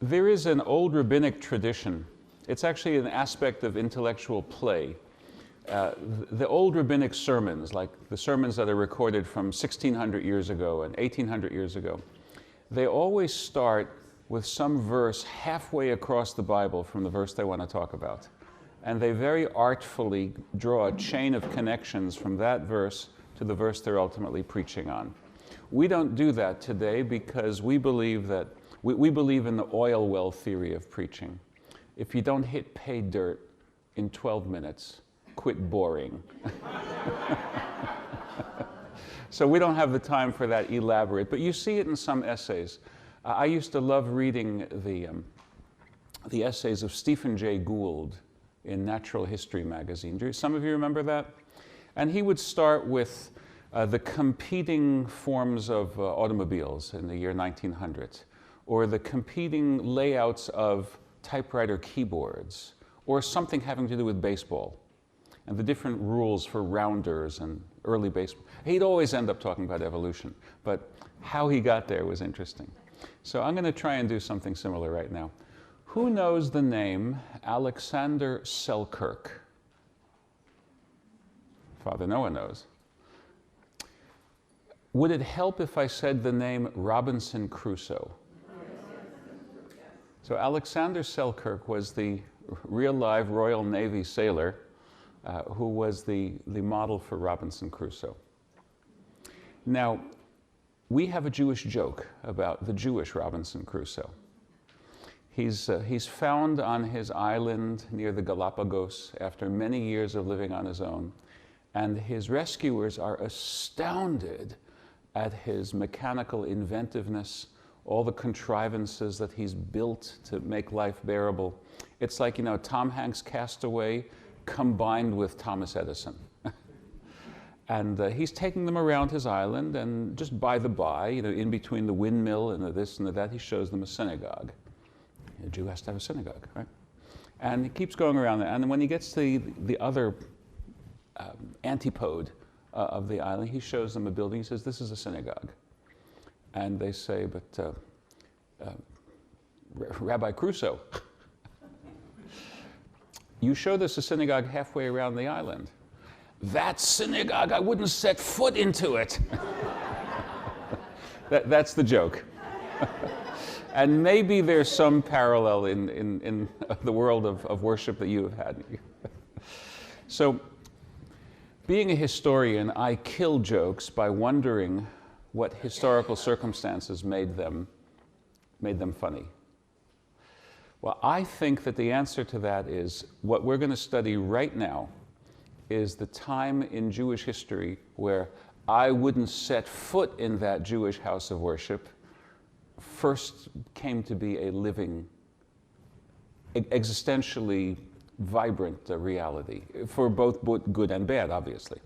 There is an old rabbinic tradition. It's actually an aspect of intellectual play. The old rabbinic sermons, like the sermons that are recorded from 1600 years ago and 1800 years ago, they always start with some verse halfway across the Bible from the verse they want to talk about. And they very artfully draw a chain of connections from that verse to the verse they're ultimately preaching on. We don't do that today because we believe that we believe in the oil well theory of preaching. If you don't hit pay dirt in 12 minutes, quit boring. So we don't have the time for that elaborate, but you see it in some essays. I used to love reading the essays of Stephen Jay Gould in Natural History magazine. Do some of you remember that? And he would start with the competing forms of automobiles in the year 1900, or the competing layouts of typewriter keyboards, or something having to do with baseball, and the different rules for rounders and early baseball. He'd always end up talking about evolution, but how he got there was interesting. So I'm going to try and do something similar right now. Who knows the name Alexander Selkirk? Father Noah knows. Would it help if I said the name Robinson Crusoe? So Alexander Selkirk was the real live Royal Navy sailor who was the model for Robinson Crusoe. Now, we have a Jewish joke about the Jewish Robinson Crusoe. He's found on his island near the Galapagos after many years of living on his own, and his rescuers are astounded at his mechanical inventiveness, all the contrivances that he's built to make life bearable. It's like, you know, Tom Hanks' Castaway combined with Thomas Edison. And he's taking them around his island, and just by the by, you know, in between the windmill and the this and the that, he shows them a synagogue. A Jew has to have a synagogue, right? And he keeps going around there. And when he gets to the other antipode of the island, he shows them a building. He says, "This is a synagogue." And they say, "But Rabbi Crusoe, you showed us a synagogue halfway around the island." "That synagogue, I wouldn't set foot into it." That's the joke. And maybe there's some parallel in the world of worship that you have had. So, being a historian, I kill jokes by wondering what historical circumstances made them funny. Well, I think that the answer to that is what we're going to study right now is the time in Jewish history where I wouldn't set foot in that Jewish house of worship first came to be a living, existentially vibrant reality, for both good and bad, obviously.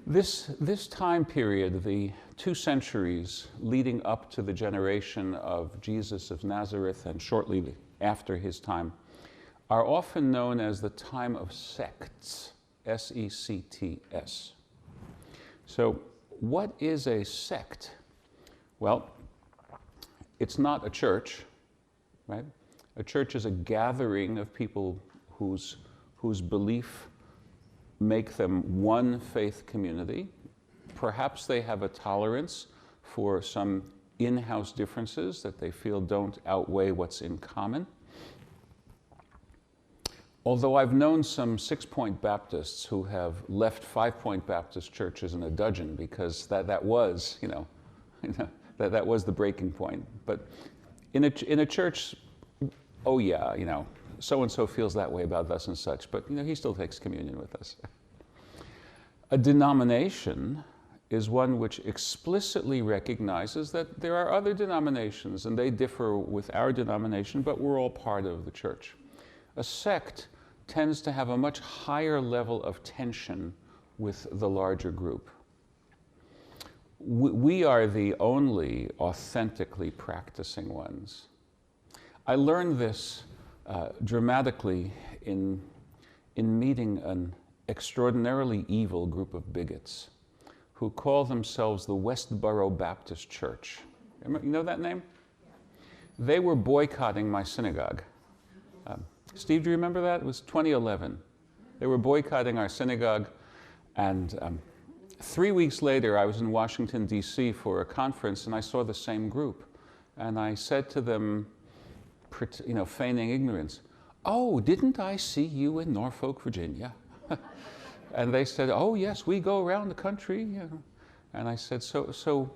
This time period, the 2 centuries leading up to the generation of Jesus of Nazareth and shortly after his time, are often known as the time of sects, S-E-C-T-S. So what is a sect? Well, it's not a church, right? A church is a gathering of people whose belief make them one faith community. Perhaps they have a tolerance for some in-house differences that they feel don't outweigh what's in common. Although I've known some 6-point Baptists who have left 5-point Baptist churches in a dudgeon because that was, that was the breaking point. But in a church, oh yeah, so-and-so feels that way about thus and such, but he still takes communion with us. A denomination is one which explicitly recognizes that there are other denominations and they differ with our denomination, but we're all part of the church. A sect tends to have a much higher level of tension with the larger group. We are the only authentically practicing ones. I learned this dramatically in meeting an extraordinarily evil group of bigots who call themselves the Westboro Baptist Church. You know that name? they were boycotting my synagogue. Steve, do you remember that? It was 2011. They were boycotting our synagogue, and 3 weeks later, I was in Washington, D.C. for a conference, and I saw the same group. And I said to them, feigning ignorance, "Oh, didn't I see you in Norfolk, Virginia?" And they said, "Oh, yes, we go around the country." And I said, so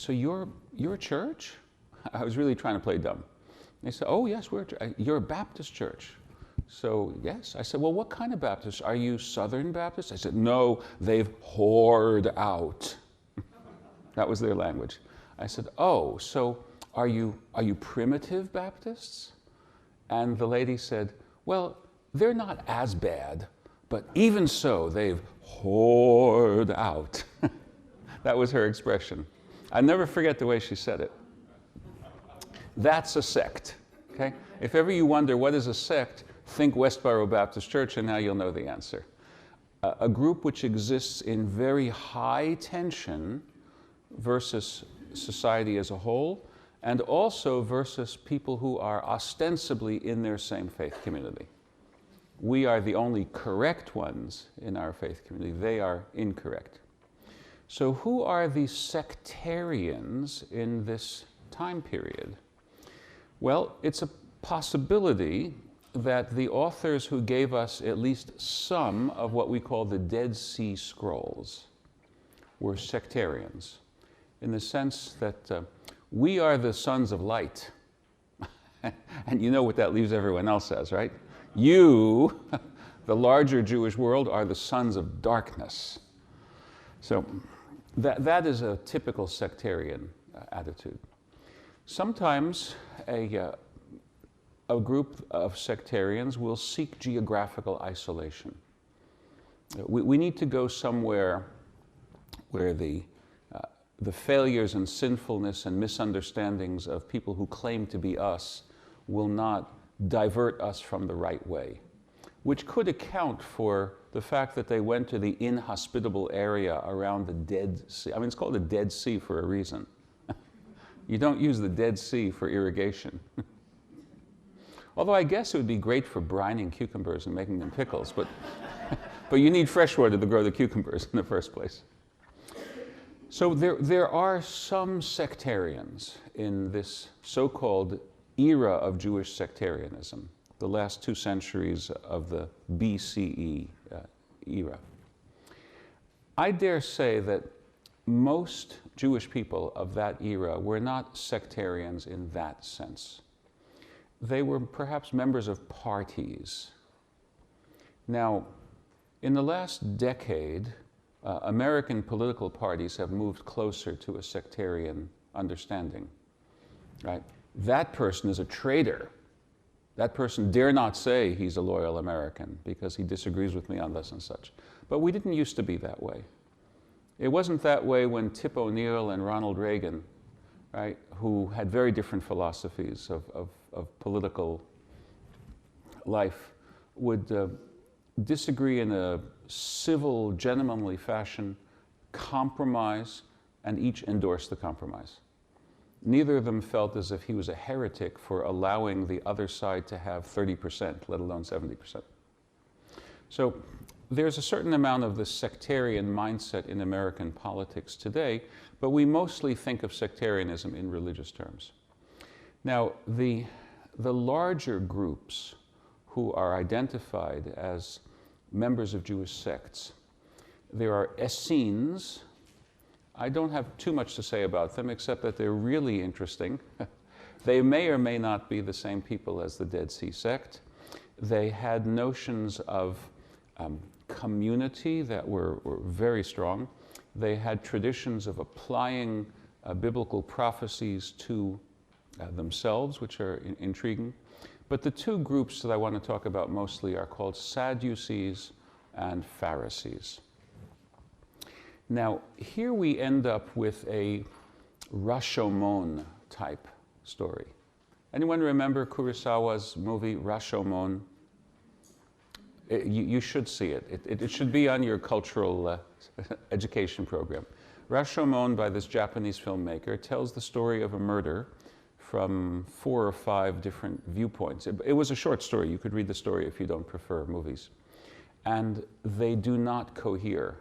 you're a church?" I was really trying to play dumb. They said, "Oh, yes, you're a Baptist church." So, yes. I said, "Well, what kind of Baptist? Are you Southern Baptist?" I said, "No, they've whored out." That was their language. I said, "Oh, so are you primitive Baptists?" And the lady said, "Well, they're not as bad, but even so, they've whored out." That was her expression. I'll never forget the way she said it. That's a sect, okay? If ever you wonder what is a sect, think Westboro Baptist Church, and now you'll know the answer. A group which exists in very high tension versus society as a whole, and also versus people who are ostensibly in their same faith community. We are the only correct ones in our faith community. They are incorrect. So who are the sectarians in this time period? Well, it's a possibility that the authors who gave us at least some of what we call the Dead Sea Scrolls were sectarians, in the sense that we are the sons of light. And you know what that leaves everyone else as, right? You, the larger Jewish world, are the sons of darkness. So that is a typical sectarian attitude. Sometimes a group of sectarians will seek geographical isolation. We need to go somewhere where the failures and sinfulness and misunderstandings of people who claim to be us will not divert us from the right way, which could account for the fact that they went to the inhospitable area around the Dead Sea. I mean, it's called the Dead Sea for a reason. You don't use the Dead Sea for irrigation. Although I guess it would be great for brining cucumbers and making them pickles, but you need fresh water to grow the cucumbers in the first place. So there are some sectarians in this so-called era of Jewish sectarianism, the last 2 centuries of the BCE era. I dare say that most Jewish people of that era were not sectarians in that sense. They were perhaps members of parties. Now, in the last decade, American political parties have moved closer to a sectarian understanding, right? That person is a traitor. That person dare not say he's a loyal American because he disagrees with me on this and such. But we didn't used to be that way. It wasn't that way when Tip O'Neill and Ronald Reagan, right, who had very different philosophies of political life, would disagree in a civil, gentlemanly fashion, compromise, and each endorse the compromise. Neither of them felt as if he was a heretic for allowing the other side to have 30%, let alone 70%. So there's a certain amount of the sectarian mindset in American politics today, but we mostly think of sectarianism in religious terms. Now, the larger groups who are identified as members of Jewish sects, there are Essenes. I don't have too much to say about them, except that they're really interesting. They may or may not be the same people as the Dead Sea sect. They had notions of community that were very strong. They had traditions of applying biblical prophecies to themselves, which are intriguing. But the 2 groups that I want to talk about mostly are called Sadducees and Pharisees. Now, here we end up with a Rashomon type story. Anyone remember Kurosawa's movie Rashomon? You should see it. It should be on your cultural education program. Rashomon, by this Japanese filmmaker, tells the story of a murder from 4 or 5 different viewpoints. It was a short story. You could read the story if you don't prefer movies. And they do not cohere.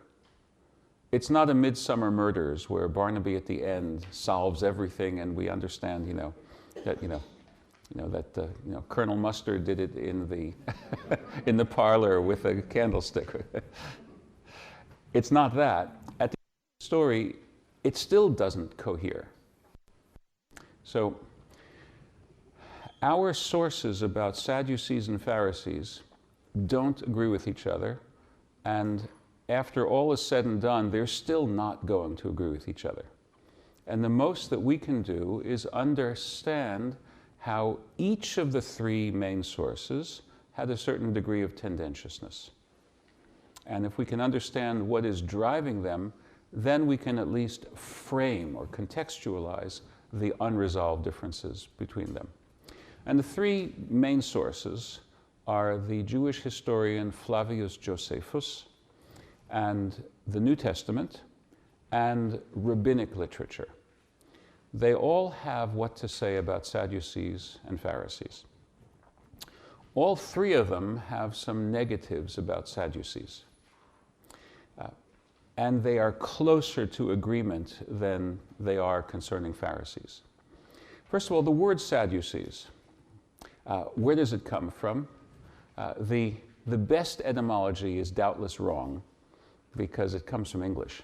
It's not a Midsummer Murders where Barnaby at the end solves everything and we understand, that Colonel Mustard did it in the in the parlor with a candlestick. It's not that. At the end of the story, it still doesn't cohere. So our sources about Sadducees and Pharisees don't agree with each other, and after all is said and done, they're still not going to agree with each other. And the most that we can do is understand how each of the 3 main sources had a certain degree of tendentiousness. And if we can understand what is driving them, then we can at least frame or contextualize the unresolved differences between them. And the 3 main sources are the Jewish historian Flavius Josephus, and the New Testament, and rabbinic literature. They all have what to say about Sadducees and Pharisees. All 3 of them have some negatives about Sadducees. And they are closer to agreement than they are concerning Pharisees. First of all, the word Sadducees. Where does it come from? The best etymology is doubtless wrong because it comes from English.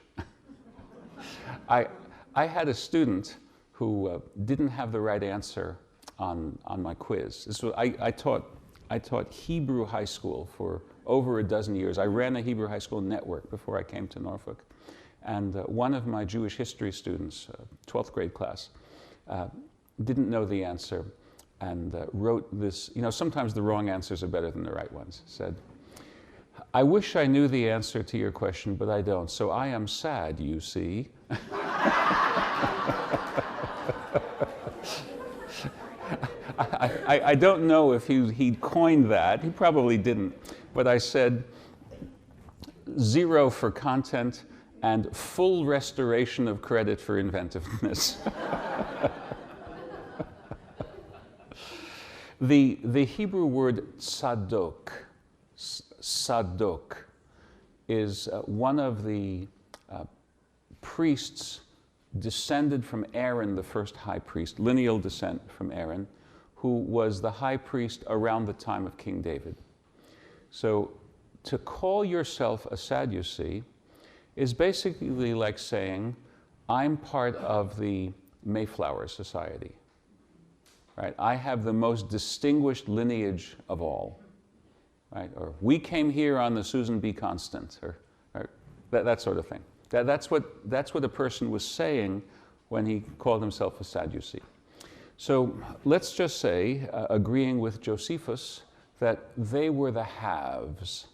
I had a student who didn't have the right answer on my quiz. I taught Hebrew high school for over a dozen years. I ran a Hebrew high school network before I came to Norfolk. And one of my Jewish history students, 12th grade class, didn't know the answer and wrote this. Sometimes the wrong answers are better than the right ones. Said, "I wish I knew the answer to your question, but I don't. So I am sad, you see." I don't know if he'd coined that. He probably didn't. But I said 0 for content and full restoration of credit for inventiveness. The Hebrew word tzadok is one of the priests descended from Aaron, the first high priest, lineal descent from Aaron, who was the high priest around the time of King David. So to call yourself a Sadducee is basically like saying, I'm part of the Mayflower Society. Right? I have the most distinguished lineage of all. Right? Or we came here on the Susan B. Constant, or that sort of thing. That's what a person was saying when he called himself a Sadducee. So let's just say, agreeing with Josephus, that they were the haves.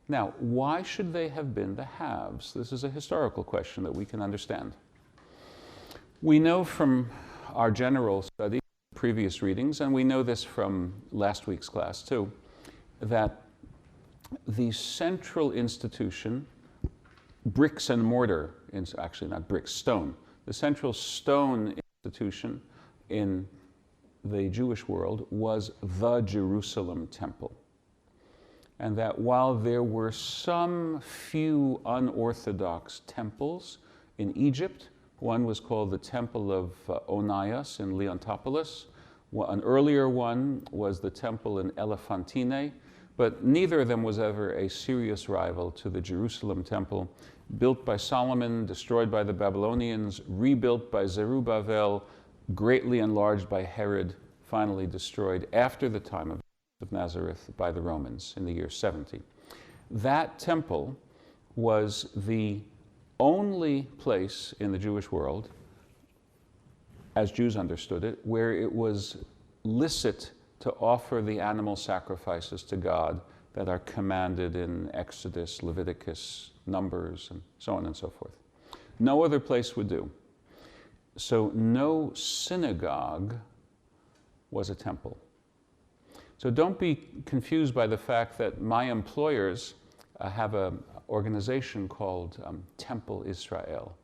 Now, why should they have been the haves? This is a historical question that we can understand. We know from our general study, previous readings, and we know this from last week's class too, that the central institution, bricks and mortar, actually not bricks, stone, the central stone institution in the Jewish world was the Jerusalem temple. And that while there were some few unorthodox temples in Egypt, one was called the Temple of Onias in Leontopolis. An earlier one was the temple in Elephantine, but neither of them was ever a serious rival to the Jerusalem temple, built by Solomon, destroyed by the Babylonians, rebuilt by Zerubbabel, greatly enlarged by Herod, finally destroyed after the time of Nazareth by the Romans in the year 70. That temple was the only place in the Jewish world, as Jews understood it, where it was licit to offer the animal sacrifices to God that are commanded in Exodus, Leviticus, Numbers, and so on and so forth. No other place would do. So no synagogue was a temple. So don't be confused by the fact that my employers have an organization called Temple Israel.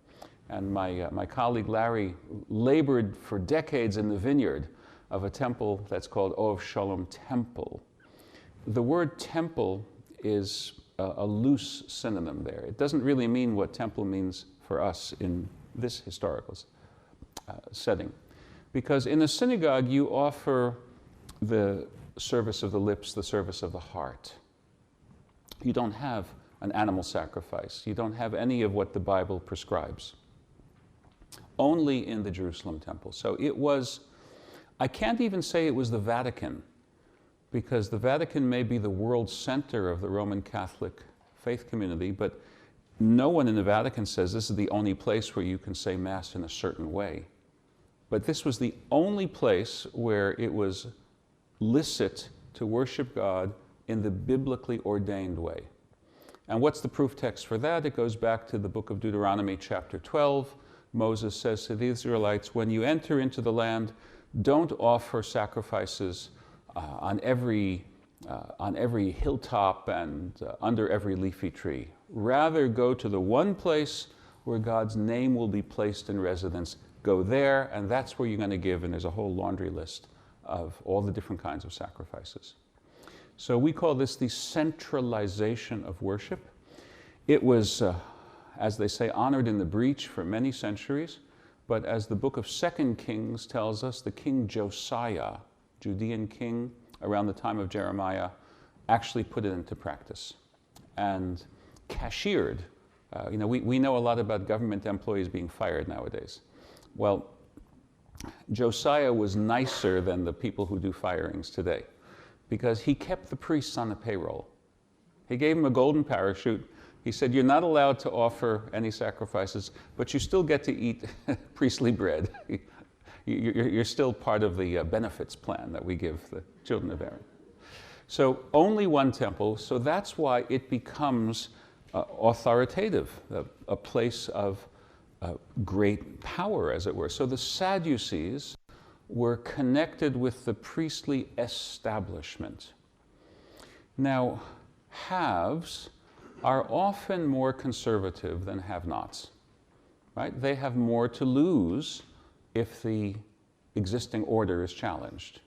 And my colleague Larry labored for decades in the vineyard of a temple that's called Ov Shalom Temple. The word temple is a loose synonym there. It doesn't really mean what temple means for us in this historical setting. Because in a synagogue, you offer the service of the lips, the service of the heart. You don't have an animal sacrifice. You don't have any of what the Bible prescribes. Only in the Jerusalem temple. So it was, I can't even say it was the Vatican, because the Vatican may be the world center of the Roman Catholic faith community, but no one in the Vatican says this is the only place where you can say Mass in a certain way. But this was the only place where it was licit to worship God in the biblically ordained way. And what's the proof text for that? It goes back to the book of Deuteronomy, chapter 12. Moses says to the Israelites, when you enter into the land, don't offer sacrifices on every hilltop and under every leafy tree. Rather, go to the one place where God's name will be placed in residence. Go there, and that's where you're going to give. And there's a whole laundry list of all the different kinds of sacrifices. So we call this the centralization of worship. It was, as they say, honored in the breach for many centuries. But as the book of 2 Kings tells us, the king Josiah, Judean king around the time of Jeremiah, actually put it into practice and cashiered. We know a lot about government employees being fired nowadays. Well, Josiah was nicer than the people who do firings today, because he kept the priests on the payroll. He gave them a golden parachute. He said, you're not allowed to offer any sacrifices, but you still get to eat priestly bread. You're still part of the benefits plan that we give the children of Aaron. So only one temple, so that's why it becomes authoritative, a place of great power, as it were. So the Sadducees were connected with the priestly establishment. Now, haves are often more conservative than have-nots, right? They have more to lose if the existing order is challenged.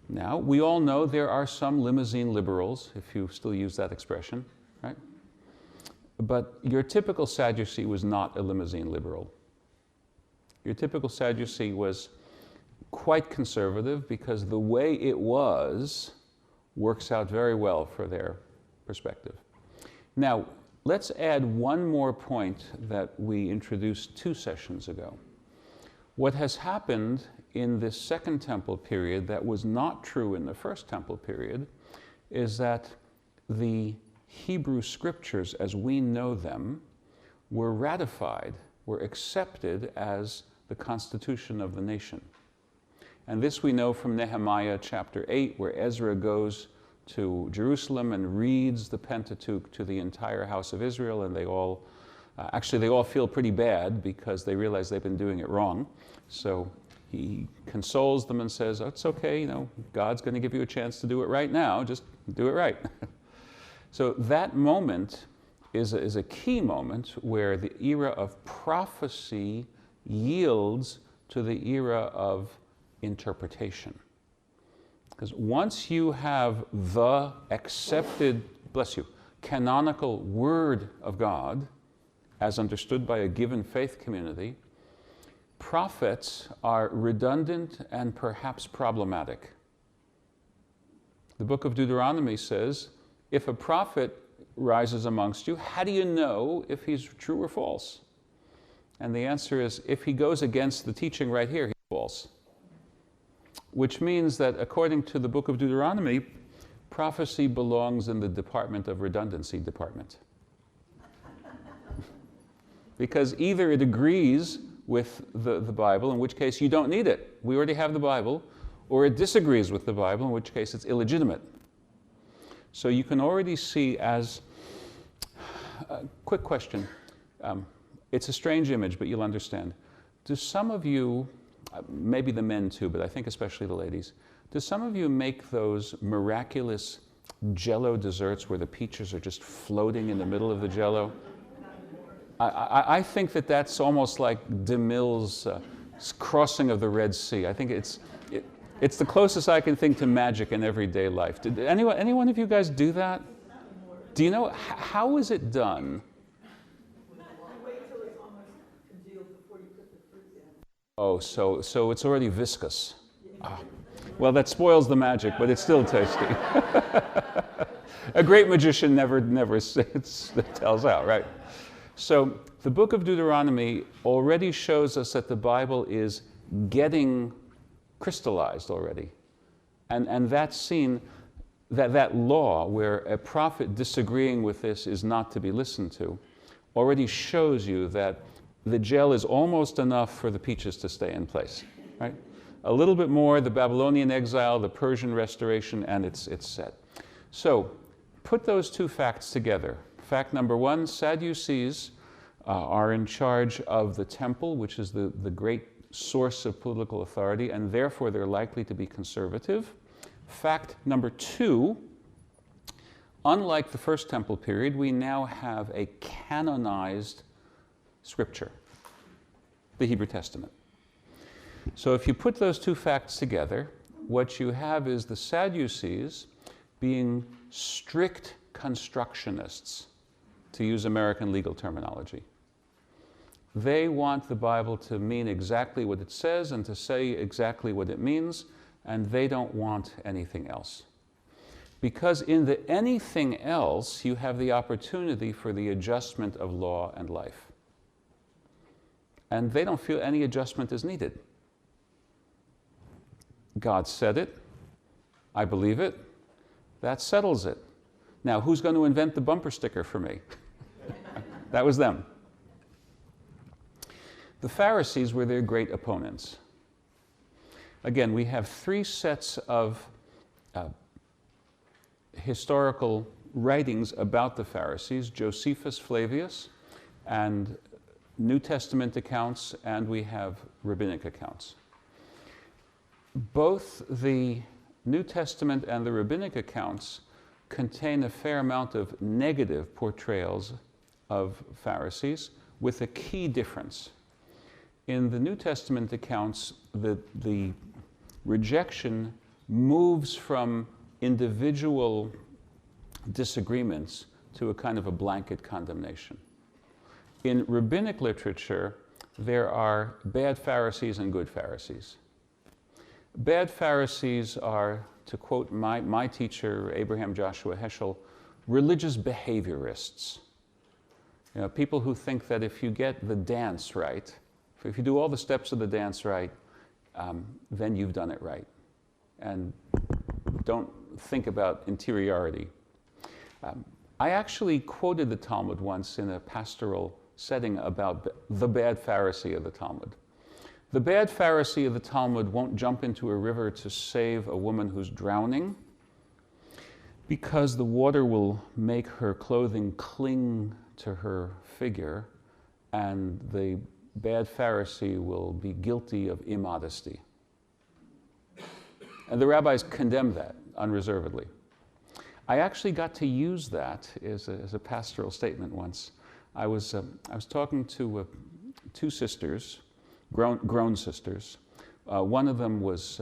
Now, we all know there are some limousine liberals, if you still use that expression, right? But your typical Sadducee was not a limousine liberal. Your typical Sadducee was quite conservative, because the way it was works out very well for their perspective. Now, let's add one more point that we introduced 2 sessions ago. What has happened in this Second Temple period that was not true in the First Temple period is that the Hebrew Scriptures, as we know them, were ratified, were accepted as the constitution of the nation. And this we know from Nehemiah chapter 8, where Ezra goes to Jerusalem and reads the Pentateuch to the entire house of Israel, and they all feel pretty bad because they realize they've been doing it wrong. So he consoles them and says, oh, it's okay, God's going to give you a chance to do it right now, just do it right. So that moment is a key moment where the era of prophecy yields to the era of interpretation. Because once you have the accepted, bless you, canonical Word of God, as understood by a given faith community, prophets are redundant and perhaps problematic. The book of Deuteronomy says, if a prophet rises amongst you, how do you know if he's true or false? And the answer is, if he goes against the teaching right here, he's false. Which means that according to the book of Deuteronomy, prophecy belongs in the Department of Redundancy department. Because either it agrees with the Bible, in which case you don't need it, we already have the Bible, or it disagrees with the Bible, in which case it's illegitimate. So you can already see as, quick question, it's a strange image, but you'll understand. Do some of you, maybe the men too, but I think especially the ladies, do some of you make those miraculous Jell-O desserts where the peaches are just floating in the middle of the Jell-O? I think that that's almost like DeMille's crossing of the Red Sea. I think it's the closest I can think to magic in everyday life. Did anyone of you guys do that? Do you know, how is it done? Oh, so it's already viscous. Ah. Well, that spoils the magic, but it's still tasty. A great magician never tells out, right? So the book of Deuteronomy already shows us that the Bible is getting crystallized already. And that's seen, that law where a prophet disagreeing with this is not to be listened to, already shows you that the gel is almost enough for the peaches to stay in place, right? A little bit more, the Babylonian exile, the Persian restoration, and it's set. So put those two facts together. Fact number one, Sadducees are in charge of the temple, which is the great source of political authority, and therefore they're likely to be conservative. Fact number two, unlike the First Temple period, we now have a canonized scripture, the Hebrew Testament. So if you put those two facts together, what you have is the Sadducees being strict constructionists, to use American legal terminology. They want the Bible to mean exactly what it says and to say exactly what it means, and they don't want anything else. Because in the anything else, you have the opportunity for the adjustment of law and life. And they don't feel any adjustment is needed. God said it, I believe it, that settles it. Now, who's going to invent the bumper sticker for me? That was them. The Pharisees were their great opponents. Again, we have three sets of historical writings about the Pharisees: Josephus, Flavius, and New Testament accounts, and we have rabbinic accounts. Both the New Testament and the rabbinic accounts contain a fair amount of negative portrayals of Pharisees, with a key difference. In the New Testament accounts, the rejection moves from individual disagreements to a kind of a blanket condemnation. In rabbinic literature, there are bad Pharisees and good Pharisees. Bad Pharisees are, to quote my teacher, Abraham Joshua Heschel, religious behaviorists. You know, people who think that if you get the dance right, if you do all the steps of the dance right, then you've done it right. And don't think about interiority. I actually quoted the Talmud once in a pastoral setting about the bad Pharisee of the Talmud. The bad Pharisee of the Talmud won't jump into a river to save a woman who's drowning, because the water will make her clothing cling to her figure, and the bad Pharisee will be guilty of immodesty. And the rabbis condemn that unreservedly. I actually got to use that as a pastoral statement once. I was talking to two sisters, grown sisters. One of them was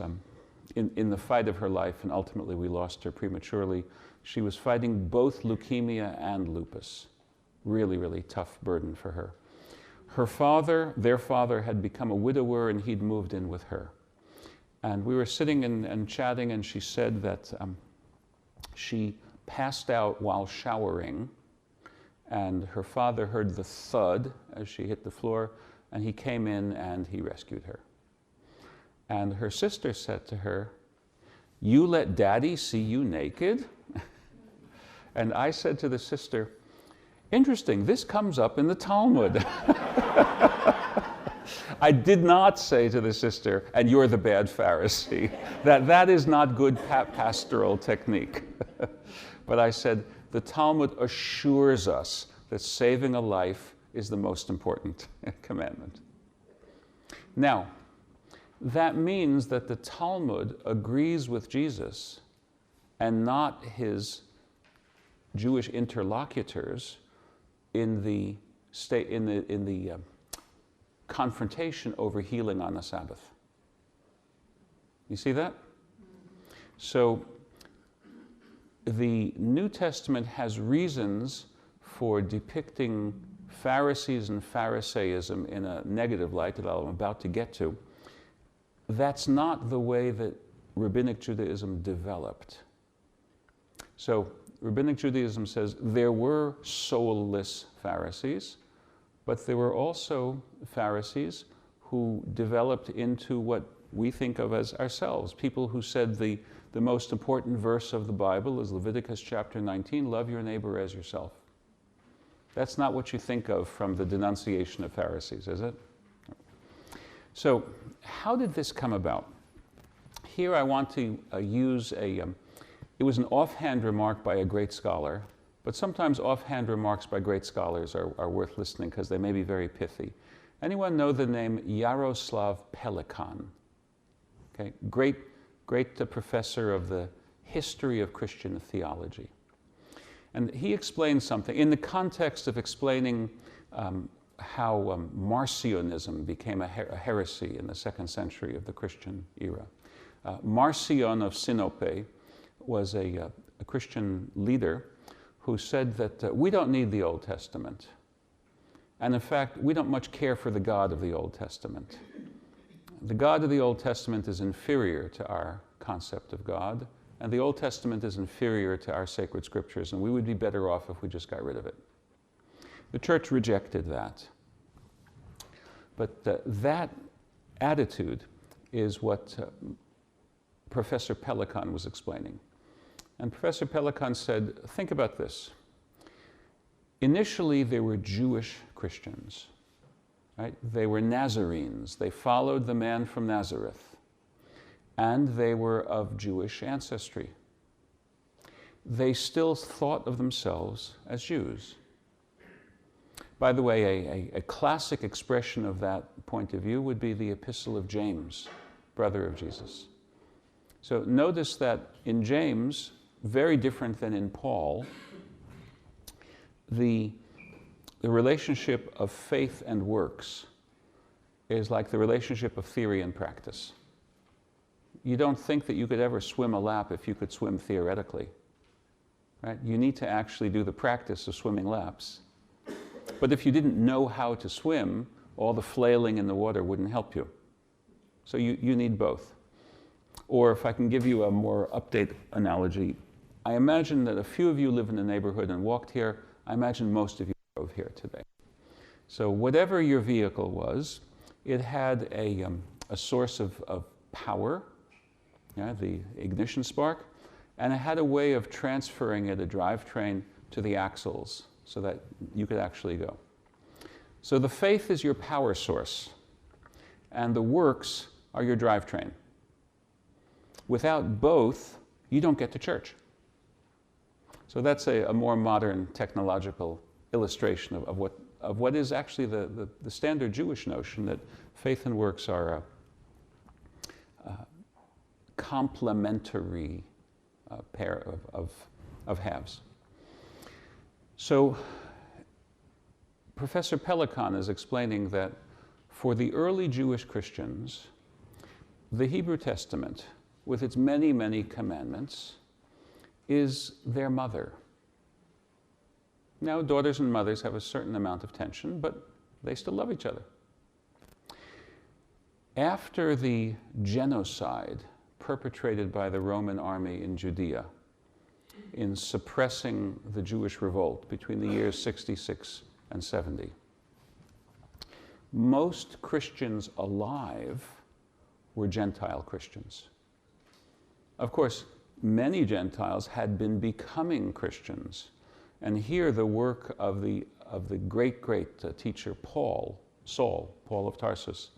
in the fight of her life, and ultimately we lost her prematurely. She was fighting both leukemia and lupus. Really, really tough burden for her. Her father, their father, had become a widower, and he'd moved in with her. And we were sitting and chatting, and she said that she passed out while showering, and her father heard the thud as she hit the floor, and he came in and he rescued her. And her sister said to her, "You let Daddy see you naked?" And I said to the sister, "Interesting, this comes up in the Talmud." I did not say to the sister, "And you're the bad Pharisee." That is not good pastoral technique. But I said, the Talmud assures us that saving a life is the most important commandment. Now, that means that the Talmud agrees with Jesus and not his Jewish interlocutors in the confrontation over healing on the Sabbath. You see that? So the New Testament has reasons for depicting Pharisees and Pharisaism in a negative light that I'm about to get to. That's not the way that Rabbinic Judaism developed. So Rabbinic Judaism says there were soulless Pharisees, but there were also Pharisees who developed into what we think of as ourselves, people who said the most important verse of the Bible is Leviticus chapter 19, love your neighbor as yourself. That's not what you think of from the denunciation of Pharisees, is it? So how did this come about? Here I want to use it was an offhand remark by a great scholar, but sometimes offhand remarks by great scholars are worth listening because they may be very pithy. Anyone know the name Yaroslav Pelikan? Okay, great professor of the history of Christian theology. And he explained something in the context of explaining how Marcionism became a heresy in the 2nd century of the Christian era. Marcion of Sinope was a Christian leader who said that we don't need the Old Testament. And in fact, we don't much care for the God of the Old Testament. The God of the Old Testament is inferior to our concept of God, and the Old Testament is inferior to our sacred scriptures, and we would be better off if we just got rid of it. The church rejected that. But that attitude is what Professor Pelikan was explaining. And Professor Pelikan said, think about this. Initially, there were Jewish Christians, right? They were Nazarenes. They followed the man from Nazareth. And they were of Jewish ancestry. They still thought of themselves as Jews. By the way, a classic expression of that point of view would be the Epistle of James, brother of Jesus. So notice that in James, very different than in Paul, the relationship of faith and works is like the relationship of theory and practice. You don't think that you could ever swim a lap if you could swim theoretically, right? You need to actually do the practice of swimming laps. But if you didn't know how to swim, all the flailing in the water wouldn't help you. So you need both. Or if I can give you a more updated analogy, I imagine that a few of you live in the neighborhood and walked here. I imagine most of you drove here today. So whatever your vehicle was, it had a source of power, the ignition spark, and it had a way of transferring it, a drivetrain, to the axles so that you could actually go. So the faith is your power source, and the works are your drivetrain. Without both, you don't get to church. So that's a more modern technological illustration of what is actually the standard Jewish notion that faith and works are a complementary pair of halves. So Professor Pelikan is explaining that for the early Jewish Christians, the Hebrew Testament, with its many, many commandments, is their mother. Now, daughters and mothers have a certain amount of tension, but they still love each other. After the genocide perpetrated by the Roman army in Judea in suppressing the Jewish revolt between the years 66 and 70, most Christians alive were Gentile Christians. Of course, many Gentiles had been becoming Christians. And here the work of the great teacher Paul of Tarsus,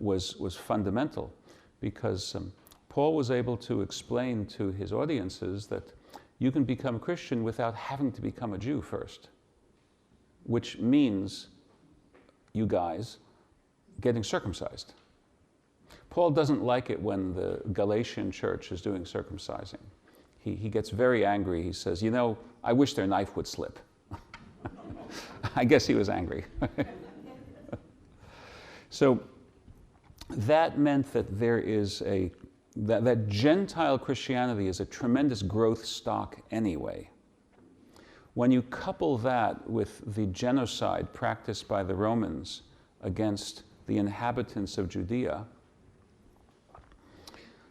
was fundamental, because Paul was able to explain to his audiences that you can become a Christian without having to become a Jew first, which means, you guys, getting circumcised. Paul doesn't like it when the Galatian church is doing circumcising. He gets very angry. He says, I wish their knife would slip. I guess he was angry. So that meant that there is that Gentile Christianity is a tremendous growth stock anyway. When you couple that with the genocide practiced by the Romans against the inhabitants of Judea,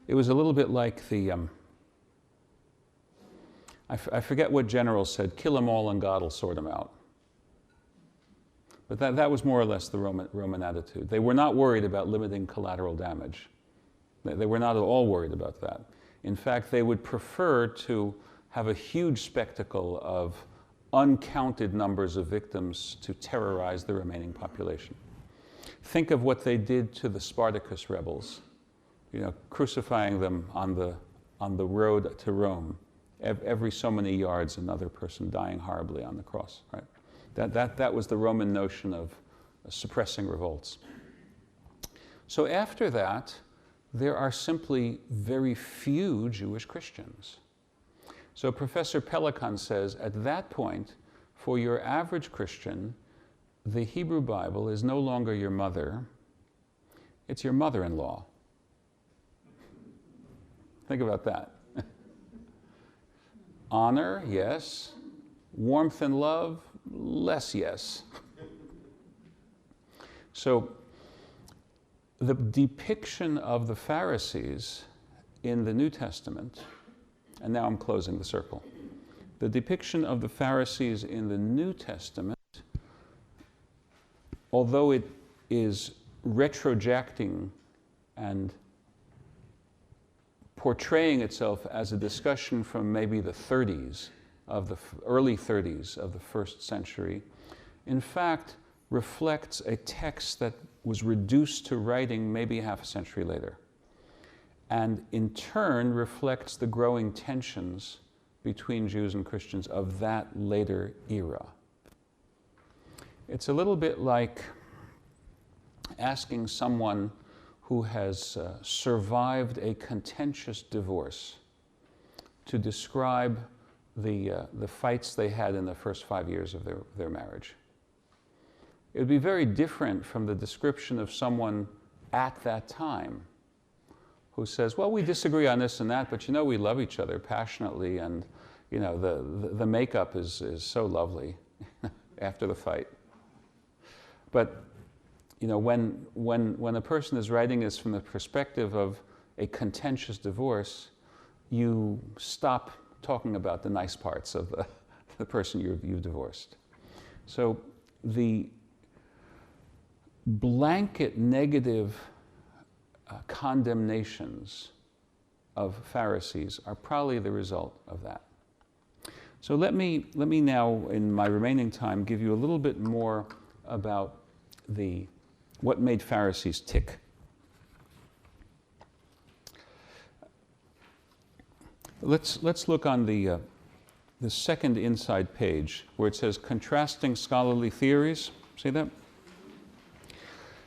it was a little bit like the, I forget what general said, kill them all and God will sort them out. But that was more or less the Roman attitude. They were not worried about limiting collateral damage. They were not at all worried about that. In fact, they would prefer to have a huge spectacle of uncounted numbers of victims to terrorize the remaining population. Think of what they did to the Spartacus rebels, crucifying them on the road to Rome. Every so many yards, another person dying horribly on the cross, right? That was the Roman notion of suppressing revolts. So after that, there are simply very few Jewish Christians. So Professor Pelikan says, at that point, for your average Christian, the Hebrew Bible is no longer your mother, it's your mother-in-law. Think about that. Honor, yes. Warmth and love, less yes. So the depiction of the Pharisees in the New Testament, and now I'm closing the circle. The depiction of the Pharisees in the New Testament, although it is retrojecting and portraying itself as a discussion from maybe the 30s, of the early 30s of the first century, in fact reflects a text that was reduced to writing maybe half a century later, and in turn reflects the growing tensions between Jews and Christians of that later era. It's a little bit like asking someone who has survived a contentious divorce to describe the fights they had in the first 5 years of their marriage. It would be very different from the description of someone at that time who says, well, we disagree on this and that, but we love each other passionately, and the makeup is so lovely after the fight. But when a person is writing this from the perspective of a contentious divorce, you stop talking about the nice parts of the person you've divorced. So the blanket negative condemnations of Pharisees are probably the result of that. So let me now, in my remaining time, give you a little bit more about what made Pharisees tick. Let's look on the second inside page where it says contrasting scholarly theories. See that?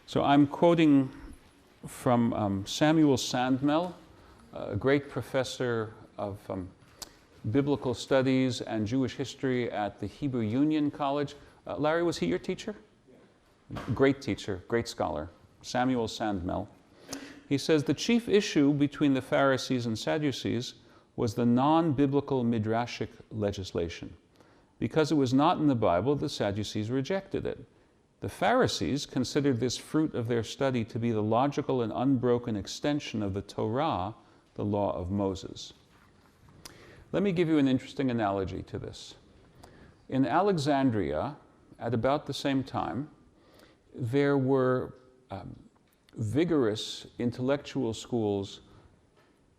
So I'm quoting from Samuel Sandmel, a great professor of biblical studies and Jewish history at the Hebrew Union College. Larry, was he your teacher? Great teacher, great scholar, Samuel Sandmel. He says, the chief issue between the Pharisees and Sadducees was the non-biblical midrashic legislation. Because it was not in the Bible, the Sadducees rejected it. The Pharisees considered this fruit of their study to be the logical and unbroken extension of the Torah, the law of Moses. Let me give you an interesting analogy to this. In Alexandria, at about the same time, there were vigorous intellectual schools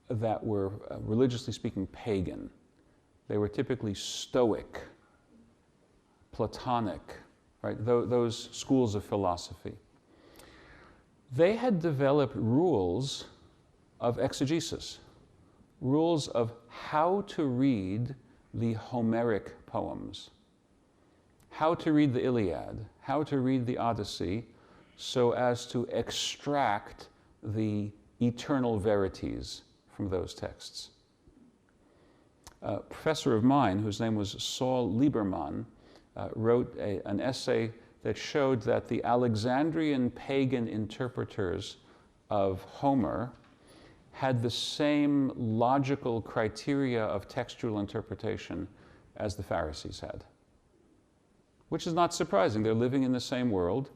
that were, religiously speaking, pagan. They were typically Stoic, Platonic, right? Those schools of philosophy. They had developed rules of exegesis, rules of how to read the Homeric poems, how to read the Iliad, how to read the Odyssey, so as to extract the eternal verities from those texts. A professor of mine, whose name was Saul Lieberman, wrote an essay that showed that the Alexandrian pagan interpreters of Homer had the same logical criteria of textual interpretation as the Pharisees had. Which is not surprising. They're living in the same world.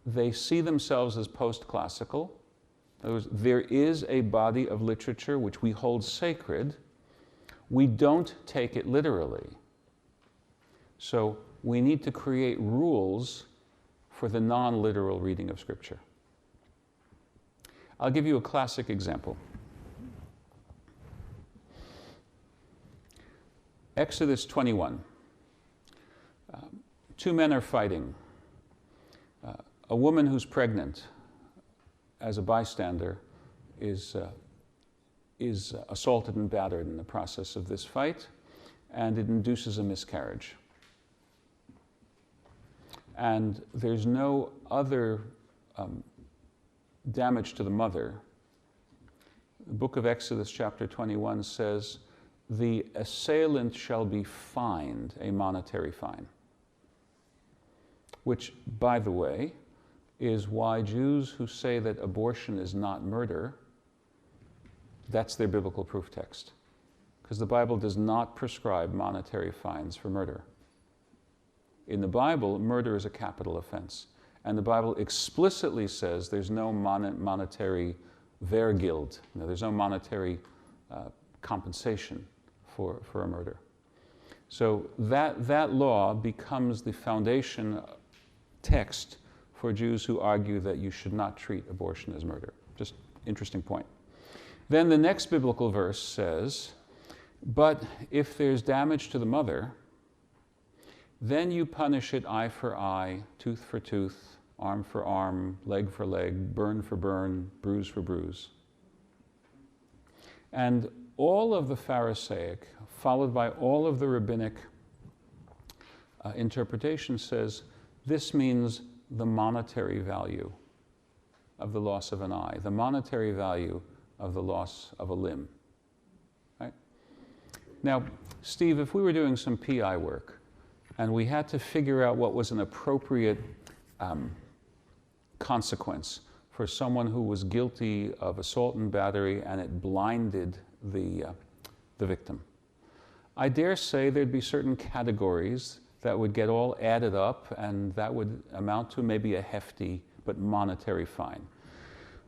They see themselves as post-classical. In other words, there is a body of literature which we hold sacred. We don't take it literally. So we need to create rules for the non-literal reading of Scripture. I'll give you a classic example. Exodus 21. Two men are fighting. A woman who's pregnant, as a bystander, is assaulted and battered in the process of this fight, and it induces a miscarriage. And there's no other damage to the mother. The book of Exodus, chapter 21, says, the assailant shall be fined a monetary fine. Which, by the way, is why Jews who say that abortion is not murder, that's their biblical proof text. Because the Bible does not prescribe monetary fines for murder. In the Bible, murder is a capital offense. And the Bible explicitly says there's no monetary vergild. There's no monetary compensation for a murder. So that law becomes the foundation text for Jews who argue that you should not treat abortion as murder. Just interesting point. Then the next biblical verse says, but if there's damage to the mother, then you punish it eye for eye, tooth for tooth, arm for arm, leg for leg, burn for burn, bruise for bruise. And all of the Pharisaic, followed by all of the rabbinic interpretation, says this means the monetary value of the loss of an eye, the monetary value of the loss of a limb. Right? Now, Steve, if we were doing some PI work and we had to figure out what was an appropriate consequence for someone who was guilty of assault and battery and it blinded the victim, I dare say there'd be certain categories that would get all added up, and that would amount to maybe a hefty but monetary fine.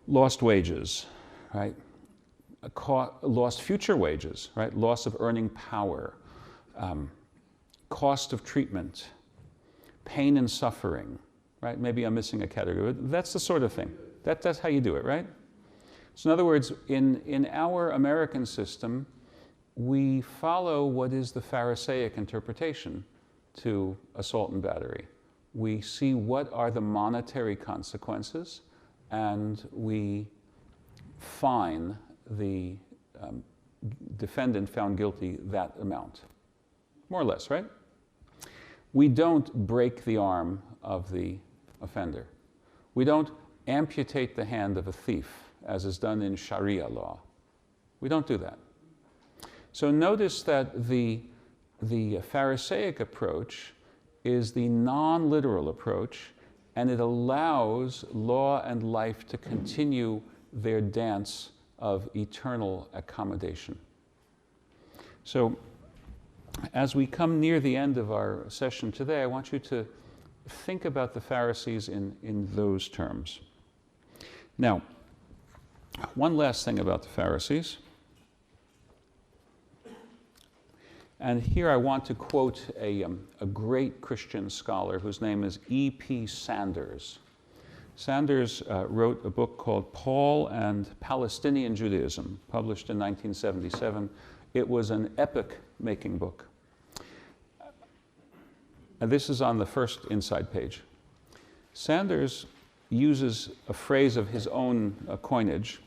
Lost wages, right? Lost future wages, right? Loss of earning power, cost of treatment, pain and suffering, right? Maybe I'm missing a category, but that's the sort of thing. That's how you do it, right? So in other words, in our American system, we follow what is the Pharisaic interpretation to assault and battery. We see what are the monetary consequences, and we fine the defendant found guilty that amount. More or less, right? We don't break the arm of the offender. We don't amputate the hand of a thief, as is done in Sharia law. We don't do that. So notice that the Pharisaic approach is the non-literal approach, and it allows law and life to continue their dance of eternal accommodation. So as we come near the end of our session today, I want you to think about the Pharisees in those terms. Now, one last thing about the Pharisees. And here I want to quote a great Christian scholar whose name is E.P. Sanders. Sanders wrote a book called Paul and Palestinian Judaism, published in 1977. It was an epoch-making book. And this is on the first inside page. Sanders uses a phrase of his own coinage.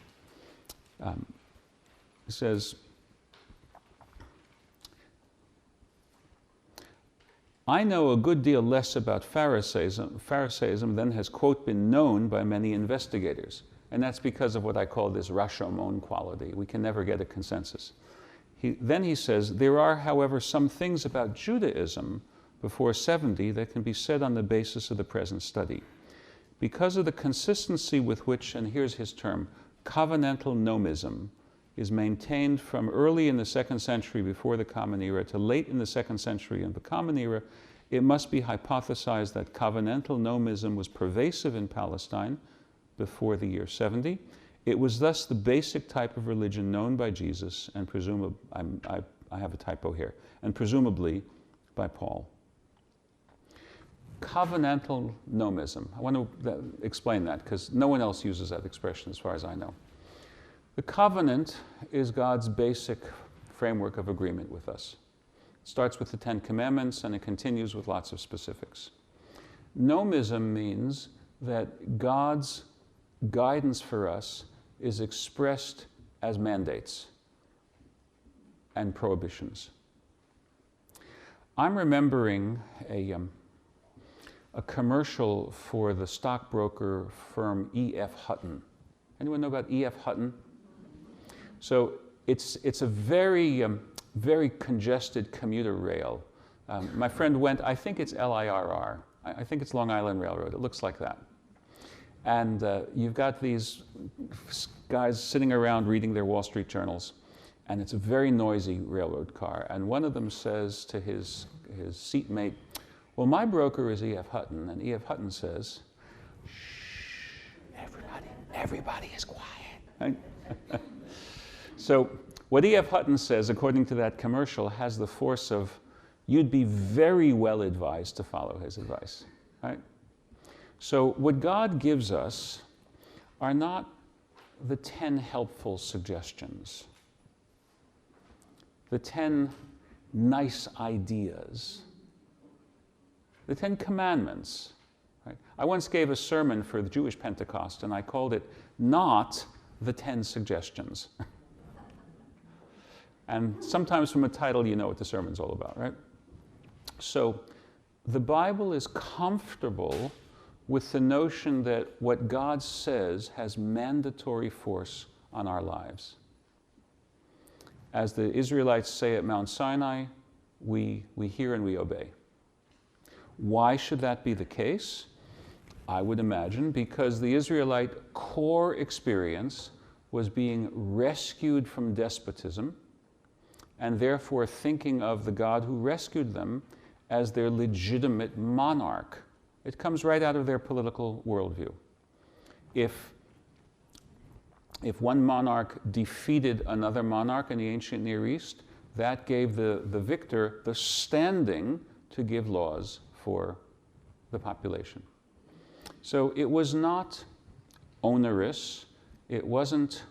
He says, I know a good deal less about Pharisaism than has, quote, been known by many investigators. And that's because of what I call this Rashomon quality. We can never get a consensus. Then he says, there are, however, some things about Judaism before 70 that can be said on the basis of the present study. Because of the consistency with which, and here's his term, covenantal nomism is maintained from early in the 2nd century before the Common Era to late in the 2nd century in the Common Era, it must be hypothesized that covenantal nomism was pervasive in Palestine before the year 70. It was thus the basic type of religion known by Jesus and presumably, I have a typo here, and presumably by Paul. Covenantal nomism. I want to explain that because no one else uses that expression as far as I know. The covenant is God's basic framework of agreement with us. It starts with the 10 Commandments and it continues with lots of specifics. Nomism means that God's guidance for us is expressed as mandates and prohibitions. I'm remembering a commercial for the stockbroker firm E.F. Hutton. Anyone know about E.F. Hutton? So it's a very congested commuter rail. My friend went, I think it's LIRR. I think it's Long Island Railroad. It looks like that. And you've got these guys sitting around reading their Wall Street journals, and it's a very noisy railroad car. And one of them says to his seatmate, well, my broker is E.F. Hutton. And E.F. Hutton says, shh, everybody is quiet. Right? So what E.F. Hutton says, according to that commercial, has the force of, you'd be very well advised to follow his advice. Right? So what God gives us are not the 10 helpful suggestions, the 10 nice ideas, the 10 Commandments. Right? I once gave a sermon for the Jewish Pentecost, and I called it Not the 10 Suggestions. And sometimes from a title you know what the sermon's all about, right? So the Bible is comfortable with the notion that what God says has mandatory force on our lives. As the Israelites say at Mount Sinai, we hear and we obey. Why should that be the case? I would imagine because the Israelite core experience was being rescued from despotism and therefore thinking of the God who rescued them as their legitimate monarch. It comes right out of their political worldview. If one monarch defeated another monarch in the ancient Near East, that gave the victor the standing to give laws for the population. So it was not onerous. It wasn't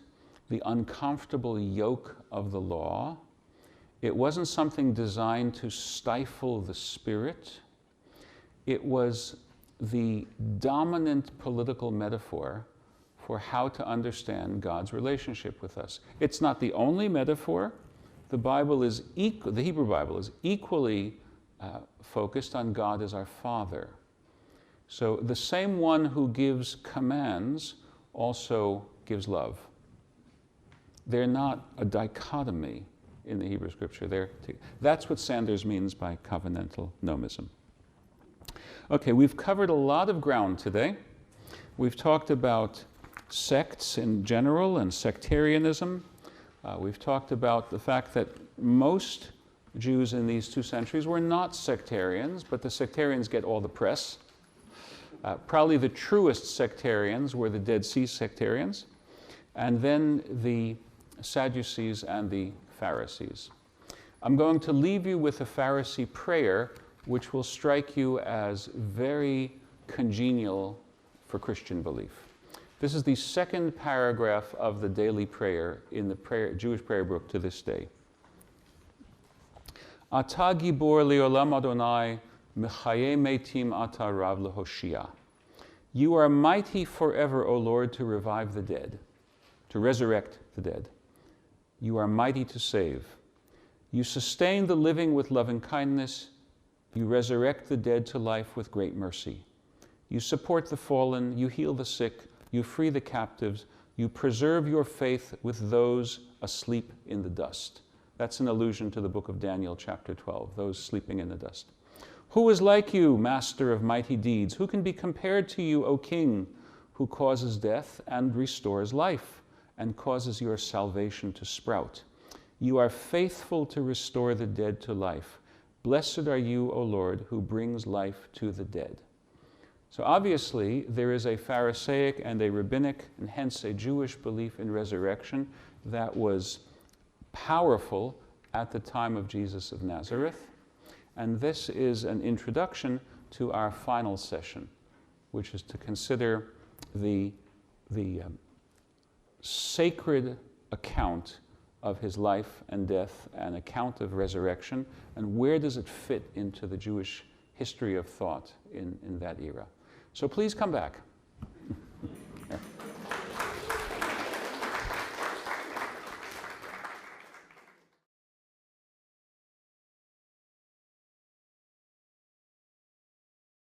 the uncomfortable yoke of the law. It wasn't something designed to stifle the spirit. It was the dominant political metaphor for how to understand God's relationship with us. It's not the only metaphor. The Hebrew Bible is equally focused on God as our Father. So the same one who gives commands also gives love. They're not a dichotomy in the Hebrew Scripture. That's what Sanders means by covenantal nomism. Okay, we've covered a lot of ground today. We've talked about sects in general and sectarianism. We've talked about the fact that most Jews in these 2 centuries were not sectarians, but the sectarians get all the press. Probably the truest sectarians were the Dead Sea sectarians, and then the Sadducees and the Pharisees. I'm going to leave you with a Pharisee prayer which will strike you as very congenial for Christian belief. This is the second paragraph of the daily prayer in the Jewish prayer book to this day. Ata gibor leolam Adonai, mechaye metim ata rav lehoshia. You are mighty forever, O Lord, to revive the dead, to resurrect the dead. You are mighty to save. You sustain the living with loving kindness. You resurrect the dead to life with great mercy. You support the fallen. You heal the sick. You free the captives. You preserve your faith with those asleep in the dust. That's an allusion to the book of Daniel, chapter 12, those sleeping in the dust. Who is like you, master of mighty deeds? Who can be compared to you, O King, who causes death and restores life, and causes your salvation to sprout? You are faithful to restore the dead to life. Blessed are you, O Lord, who brings life to the dead. So obviously, there is a Pharisaic and a rabbinic, and hence a Jewish belief in resurrection that was powerful at the time of Jesus of Nazareth. And this is an introduction to our final session, which is to consider the sacred account of his life and death, an account of resurrection, and where does it fit into the Jewish history of thought in that era. So please come back.